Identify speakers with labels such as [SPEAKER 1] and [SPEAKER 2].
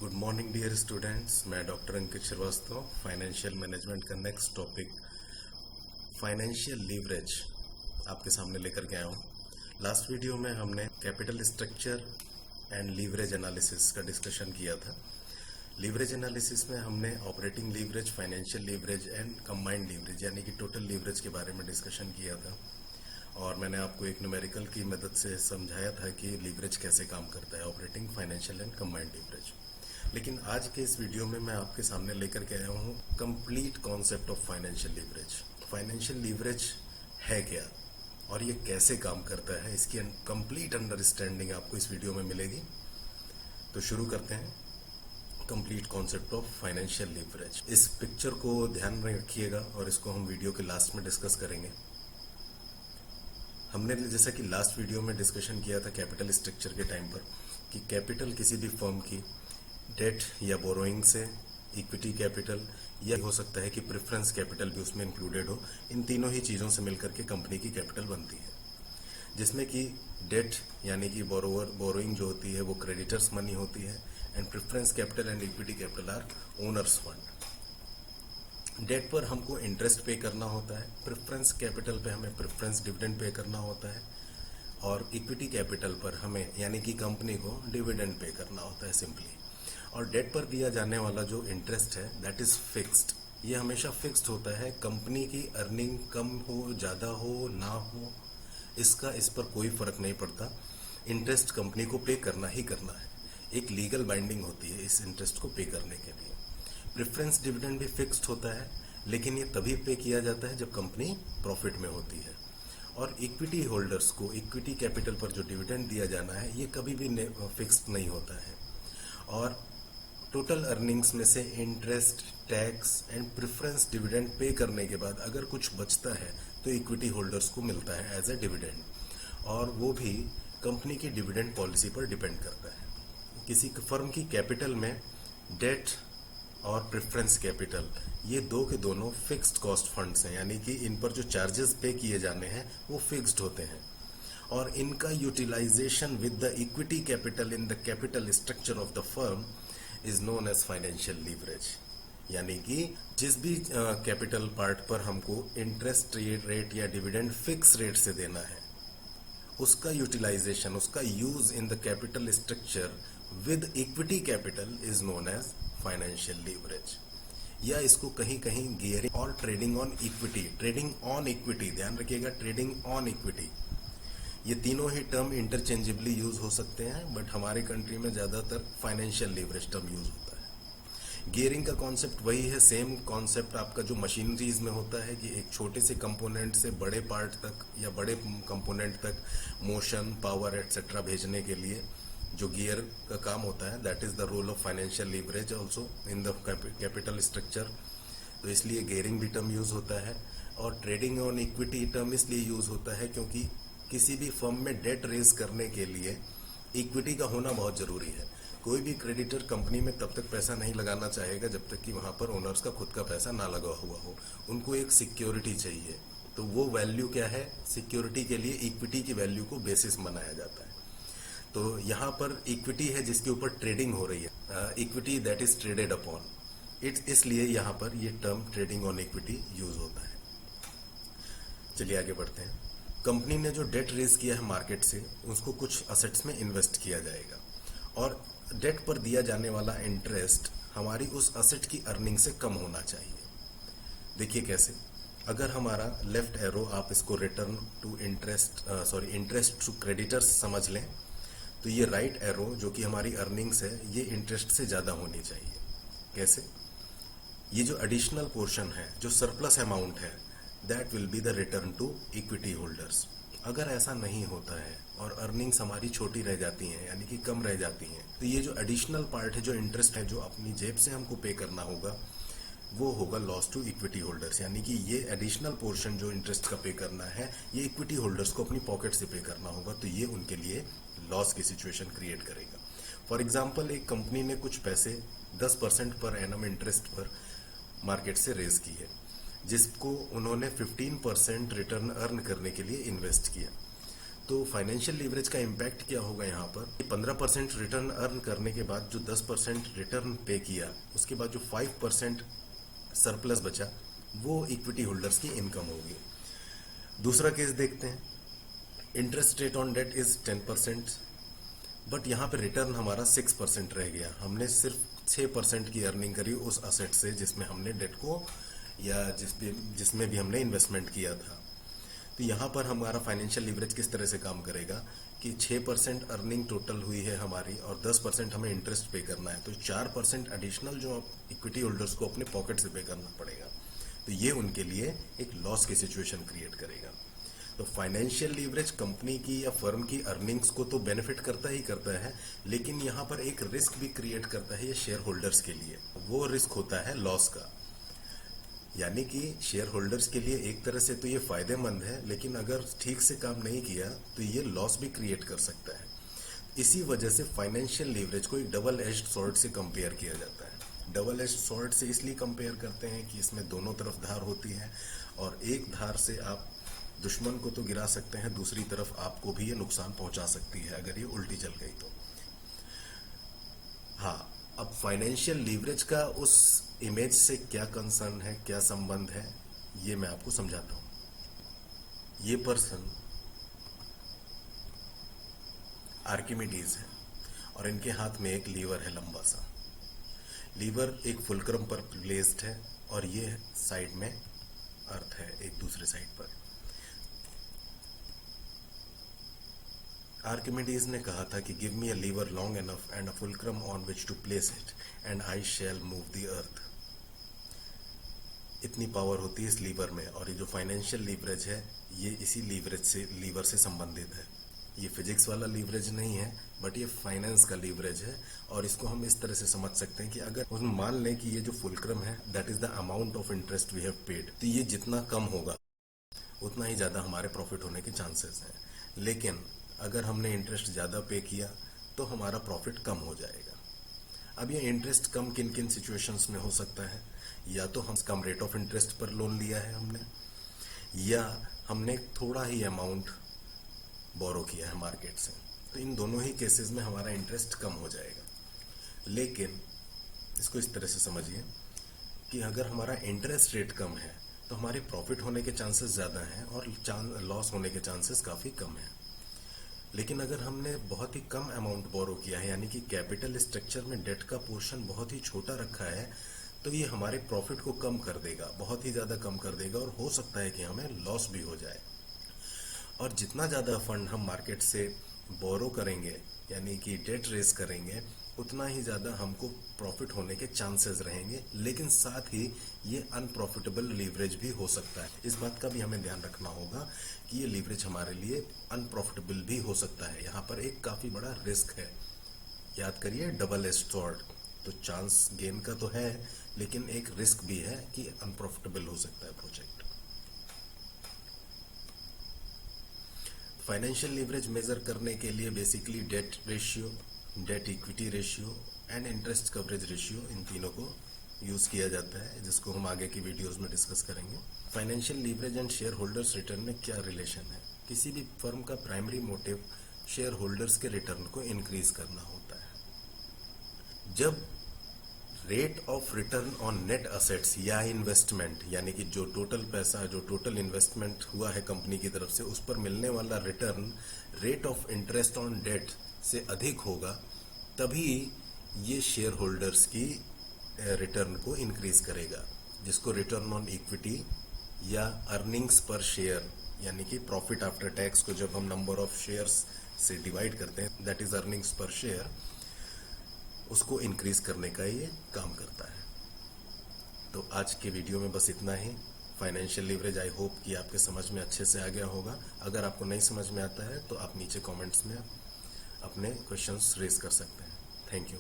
[SPEAKER 1] Good morning dear students. मैं doctor Ankit Shrivastava, financial management का next topic financial leverage आपके सामने लेकर के आया हूँ। लास्ट वीडियो में हमने capital structure and leverage analysis का डिस्कशन किया था। लीवरेज एनालिसिस में हमने operating leverage, financial leverage and combined leverage यानी कि टोटल लीवरेज के बारे में डिस्कशन किया था और मैंने आपको एक न्यूमेरिकल की मदद से समझाया था कि लीवरेज कैसे काम करता है, operating, financial and combined leverage. लेकिन आज के इस वीडियो में मैं आपके सामने लेकर के आया हूँ complete concept of financial leverage. Financial leverage है क्या और ये कैसे काम करता है, इसकी कंप्लीट अंडरस्टैंडिंग आपको इस वीडियो में मिलेगी। तो शुरू करते हैं complete concept of financial leverage. इस पिक्चर को ध्यान में रखिएगा और इसको हम वीडियो के लास्ट में डिस्कस करेंगे। हमने जैसा कि लास्ट वीडियो में डिस्कशन किया था कैपिटल स्ट्रक्चर के टाइम पर कि कैपिटल किसी भी फर्म की डेट या बोरोइंग से, इक्विटी कैपिटल या हो सकता है कि प्रेफरेंस कैपिटल भी उसमें इंक्लूडेड हो, इन तीनों ही चीज़ों से मिलकर के कंपनी की कैपिटल बनती है, जिसमें कि डेट यानी कि बोरोइंग जो होती है वो क्रेडिटर्स मनी होती है and preference capital and equity capital are owners fund. Debt पर हमको इंटरेस्ट पे करना होता है, प्रेफरेंस कैपिटल पे हमें प्रेफरेंस डिविडेंड पे करना होता है और इक्विटी कैपिटल पर हमें यानी कि कंपनी को डिविडेंड पे करना होता है सिंपली। और डेट पर दिया जाने वाला जो इंटरेस्ट है दैट इज फिक्स्ड, ये हमेशा फिक्स्ड होता है। कंपनी की अर्निंग कम हो, ज़्यादा हो, ना हो, इसका इस पर कोई फर्क नहीं पड़ता। इंटरेस्ट कंपनी को पे करना ही करना है, एक लीगल बाइंडिंग होती है इस इंटरेस्ट को पे करने के लिए। प्रेफरेंस डिविडेंड भी फिक्स्ड होता है, लेकिन ये तभी पे किया जाता है जब कंपनी प्रॉफिट में होती है। और इक्विटी होल्डर्स को इक्विटी कैपिटल पर जो डिविडेंड दिया जाना है ये कभी भी फिक्स्ड नहीं होता है। और टोटल अर्निंग्स में से interest, tax and preference dividend pay करने के बाद अगर कुछ बचता है तो इक्विटी होल्डर्स को मिलता है एज ए डिविडेंड, और वो भी कंपनी की डिविडेंड पॉलिसी पर डिपेंड करता है। किसी फर्म की कैपिटल में डेट और प्रेफरेंस कैपिटल ये दो के दोनों फिक्स्ड कॉस्ट फंड्स हैं, यानी कि इन पर जो चार्जेस पे किए जाने हैं वो फिक्स्ड होते हैं और इनका utilisation with the equity capital in the capital structure of the firm is known as financial leverage. यानी कि जिस भी कैपिटल पार्ट पर हमको इंटरेस्ट रेट या डिविडेंड फिक्स रेट से देना है उसका यूटिलाइजेशन, उसका use in the capital structure with equity capital is known as financial leverage, या इसको कहीं कहीं गियरिंग और trading on equity, trading on equity, ध्यान रखिएगा, ट्रेडिंग ऑन इक्विटी, ये तीनों ही टर्म इंटरचेंजेबली यूज हो सकते हैं, बट हमारे कंट्री में ज्यादातर फाइनेंशियल लीवरेज टर्म यूज होता है। गियरिंग का कॉन्सेप्ट वही है, सेम कॉन्सेप्ट आपका जो मशीनरीज में होता है कि एक छोटे से कंपोनेंट से बड़े पार्ट तक या बड़े कंपोनेंट तक मोशन, पावर एटसेट्रा भेजने के लिए जो गियर का काम होता है that is the role of financial leverage also in the capital structure. तो इसलिए गियरिंग भी टर्म यूज होता है। और ट्रेडिंग ऑन इक्विटी टर्म इसलिए यूज होता है क्योंकि किसी भी फर्म में डेट रेज करने के लिए इक्विटी का होना बहुत जरूरी है। कोई भी क्रेडिटर कंपनी में तब तक पैसा नहीं लगाना चाहेगा जब तक कि वहां पर ओनर्स का खुद का पैसा ना लगा हुआ हो। उनको एक सिक्योरिटी चाहिए, तो वो वैल्यू क्या है, सिक्योरिटी के लिए इक्विटी की वैल्यू को बेसिस बनाया जाता है। तो यहाँ पर इक्विटी है जिसके ऊपर ट्रेडिंग हो रही है, equity that is traded upon it, इसलिए यहाँ पर ये term trading on equity use होता है। चलिए आगे बढ़ते हैं। कंपनी ने जो डेट रेज किया है मार्केट से उसको कुछ असेट्स में इन्वेस्ट किया जाएगा और डेट पर दिया जाने वाला इंटरेस्ट हमारी उस असेट की अर्निंग से कम होना चाहिए। देखिए कैसे, अगर हमारा लेफ्ट एरो आप इसको return to interest to creditors समझ लें, तो ये राइट एरो जो कि हमारी अर्निंग्स है ये इंटरेस्ट से ज्यादा होनी चाहिए। कैसे, ये जो एडिशनल पोर्शन है, जो सरप्लस अमाउंट है, that will be the return to equity holders. अगर ऐसा नहीं होता है और अर्निंग्स हमारी छोटी रह जाती हैं यानी कि कम रह जाती हैं, तो ये जो एडिशनल पार्ट है, जो इंटरेस्ट है, जो अपनी जेब से हमको पे करना होगा, वो होगा लॉस टू इक्विटी होल्डर्स। यानी कि ये एडिशनल पोर्शन जो इंटरेस्ट का पे करना है ये इक्विटी होल्डर्स को अपनी पॉकेट से पे करना होगा, तो ये उनके लिए लॉस की सिचुएशन क्रिएट करेगा। फॉर एग्जाम्पल, एक कंपनी ने कुछ पैसे 10% पर एनम इंटरेस्ट पर मार्केट से रेज की है, जिसको उन्होंने 15% रिटर्न अर्न करने के लिए इन्वेस्ट किया। तो फाइनेंशियल लीवरेज का इम्पैक्ट क्या होगा यहाँ पर? 15% रिटर्न अर्न करने के बाद जो 10% रिटर्न पे किया, उसके बाद जो 5% सरप्लस बचा, वो इक्विटी होल्डर्स की इनकम होगी। दूसरा केस देखते हैं। Interest rate on debt is 10%, but यहाँ पे रिटर्न हमारा 6% रह गया। हमने सिर्फ 6% की अर्निंग करी उस असेट से जिसमें हमने डेट को या जिसमें भी हमने इन्वेस्टमेंट किया था। तो यहाँ पर हमारा फाइनेंशियल लीवरेज किस तरह से काम करेगा कि 6% अर्निंग टोटल हुई है हमारी और 10% हमें इंटरेस्ट पे करना है, तो 4% एडिशनल जो इक्विटी होल्डर्स को अपने पॉकेट से पे करना पड़ेगा। तो ये उनके लिए एक लॉस की सिचुएशन क्रिएट करेगा। तो फाइनेंशियल लीवरेज कंपनी की या फर्म की अर्निंग्स को तो बेनिफिट करता ही करता है, लेकिन यहाँ पर एक रिस्क भी क्रिएट करता है ये शेयर होल्डर्स के लिए। वो रिस्क होता है लॉस का। यानी कि शेयर होल्डर्स के लिए एक तरह से तो ये फायदेमंद है, लेकिन अगर ठीक से काम नहीं किया तो ये लॉस भी क्रिएट कर सकता है। इसी वजह से फाइनेंशियल लीवरेज को एक डबल एज्ड स्वॉर्ड से कंपेयर किया जाता है। डबल एज्ड स्वॉर्ड से इसलिए कंपेयर करते हैं कि इसमें दोनों तरफ धार होती है और एक धार से आप दुश्मन को तो गिरा सकते हैं, दूसरी तरफ आपको भी ये नुकसान पहुंचा सकती है अगर ये उल्टी चल गई तो। हाँ, अब फाइनेंशियल लीवरेज का उस इमेज से क्या कंसर्न है, क्या संबंध है, ये मैं आपको समझाता हूं। ये पर्सन आर्किमिडीज है और इनके हाथ में एक लीवर है, लंबा सा लीवर एक फुलक्रम पर प्लेस्ड है और ये साइड में अर्थ है एक दूसरे साइड पर। आर्किमिडीज ने कहा था कि give me a lever long enough and a fulcrum on which to place it and I shall move the earth. इतनी पावर होती है इस लीवर में, और ये जो फाइनेंशियल लीवरेज है ये इसी लीवर से संबंधित है। ये फिजिक्स वाला लीवरेज नहीं है, बट ये फाइनेंस का लीवरेज है। और इसको हम इस तरह से समझ सकते हैं कि अगर हम मान लें कि ये जो फुलक्रम है that is the amount of interest we have paid, तो ये जितना कम होगा उतना ही ज्यादा हमारे प्रॉफिट होने के चांसेस हैं। लेकिन अगर हमने इंटरेस्ट ज्यादा पे किया तो हमारा प्रॉफिट कम हो जाएगा। अब ये इंटरेस्ट कम किन किन सिचुएशंस में हो सकता है? या तो हम कम रेट ऑफ इंटरेस्ट पर लोन लिया है हमने, या हमने थोड़ा ही अमाउंट बोरो किया है मार्केट से, तो इन दोनों ही केसेस में हमारा इंटरेस्ट कम हो जाएगा। लेकिन इसको इस तरह से समझिए कि अगर हमारा इंटरेस्ट रेट कम है तो हमारे प्रॉफिट होने के चांसेस ज्यादा हैं और लॉस होने के चांसेस काफी कम हैं। लेकिन अगर हमने बहुत ही कम अमाउंट बोरो किया है, यानी कि कैपिटल स्ट्रक्चर में डेट का पोर्शन बहुत ही छोटा रखा है, तो ये हमारे प्रॉफिट को कम कर देगा, बहुत ही ज्यादा कम कर देगा, और हो सकता है कि हमें लॉस भी हो जाए। और जितना ज्यादा फंड हम मार्केट से बोरो करेंगे, यानी कि डेट रेज करेंगे, उतना ही ज्यादा हमको प्रॉफिट होने के चांसेस रहेंगे। लेकिन साथ ही ये अनप्रॉफिटेबल लीवरेज भी हो सकता है। इस बात का भी हमें ध्यान रखना होगा कि ये लीवरेज हमारे लिए अनप्रॉफिटेबल भी हो सकता है। यहाँ पर एक काफी बड़ा रिस्क है। याद करिए, डबल एज्ड स्वॉर्ड। तो चांस गेन का तो है, लेकिन एक रिस्क भी है कि अनप्रॉफिटेबल हो सकता है प्रोजेक्ट। फाइनेंशियल लीवरेज मेजर करने के लिए basically debt ratio, debt equity ratio and interest coverage ratio, इन तीनों को यूज किया जाता है, जिसको हम आगे की वीडियोस में डिस्कस करेंगे। Financial leverage and share holders return में क्या रिलेशन है? किसी भी फर्म का प्राइमरी मोटिव शेयर होल्डर्स के रिटर्न को इंक्रीज करना होता है। जब rate of return on net assets या इन्वेस्टमेंट, यानी कि जो टोटल पैसा, जो टोटल इन्वेस्टमेंट हुआ है कंपनी की तरफ से, उस पर मिलने वाला return rate of interest on debt से अधिक होगा, तभी ये शेयर होल्डर्स की रिटर्न को इंक्रीज करेगा, जिसको रिटर्न ऑन इक्विटी या अर्निंग्स पर शेयर, यानी कि प्रॉफिट आफ्टर टैक्स को जब हम नंबर ऑफ शेयर्स से डिवाइड करते हैं, that is earnings per share, उसको इंक्रीज करने का ये काम करता है। तो आज के वीडियो में बस इतना ही। फाइनेंशियल लीवरेज आई होप कि आपके समझ में अच्छे से आ गया होगा। अगर आपको नहीं समझ में आता है तो आप नीचे कमेंट्स में अपने क्वेश्चंस रेज कर सकते हैं। Thank you.